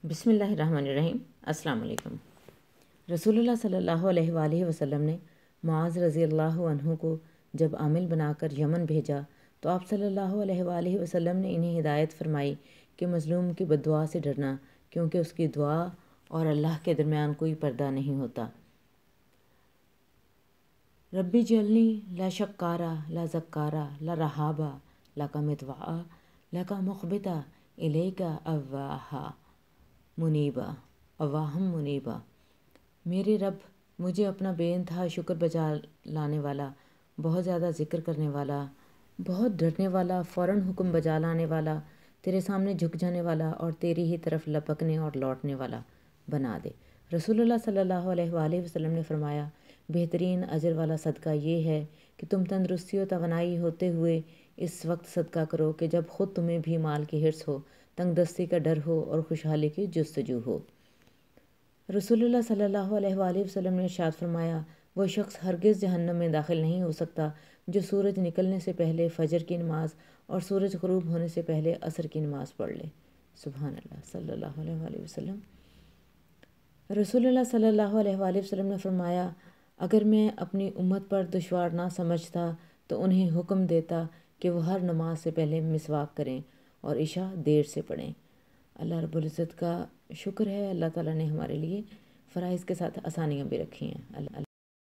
بسم اللہ الرحمن الرحیم۔ السلام علیکم۔ رسول اللہ صلی اللہ علیہ وآلہ وسلم نے معاذ رضی اللہ عنہ کو جب عامل بنا کر یمن بھیجا تو آپ صلی اللہ علیہ وآلہ وسلم نے انہیں ہدایت فرمائی کہ مظلوم کی بد دعا سے ڈرنا، کیونکہ اس کی دعا اور اللہ کے درمیان کوئی پردہ نہیں ہوتا۔ ربی جعلنی لا شکارا لا زکارا لا رہابا لک مطوعا لک مخبتا الیک اواہا منیبا۔ میرے رب، مجھے اپنا بے انتہا شکر بجا لانے والا، بہت زیادہ ذکر کرنے والا، بہت ڈرنے والا، فوراً حکم بجا لانے والا، تیرے سامنے جھک جانے والا اور تیری ہی طرف لپکنے اور لوٹنے والا بنا دے۔ رسول اللہ صلی اللہ علیہ وآلہ وسلم نے فرمایا، بہترین اجر والا صدقہ یہ ہے کہ تم تندرستی و توانائی ہوتے ہوئے اس وقت صدقہ کرو کہ جب خود تمہیں بھی مال کی حرص ہو، تنگ دستی کا ڈر ہو اور خوشحالی کی جستجو ہو۔ رسول اللہ صلی اللہ علیہ وآلہ وسلم نے ارشاد فرمایا، وہ شخص ہرگز جہنم میں داخل نہیں ہو سکتا جو سورج نکلنے سے پہلے فجر کی نماز اور سورج غروب ہونے سے پہلے عصر کی نماز پڑھ لے۔ سبحان اللہ صلی اللہ علیہ وآلہ وسلم۔ رسول اللہ صلی اللہ علیہ وآلہ وسلم نے فرمایا، اگر میں اپنی امت پر دشوار نہ سمجھتا تو انہیں حکم دیتا کہ وہ ہر نماز سے پہلے مسواک کریں اور عشاء دیر سے پڑھیں۔ اللہ رب العزت کا شکر ہے، اللہ تعالیٰ نے ہمارے لیے فرائض کے ساتھ آسانیاں بھی رکھی ہیں۔ اللہ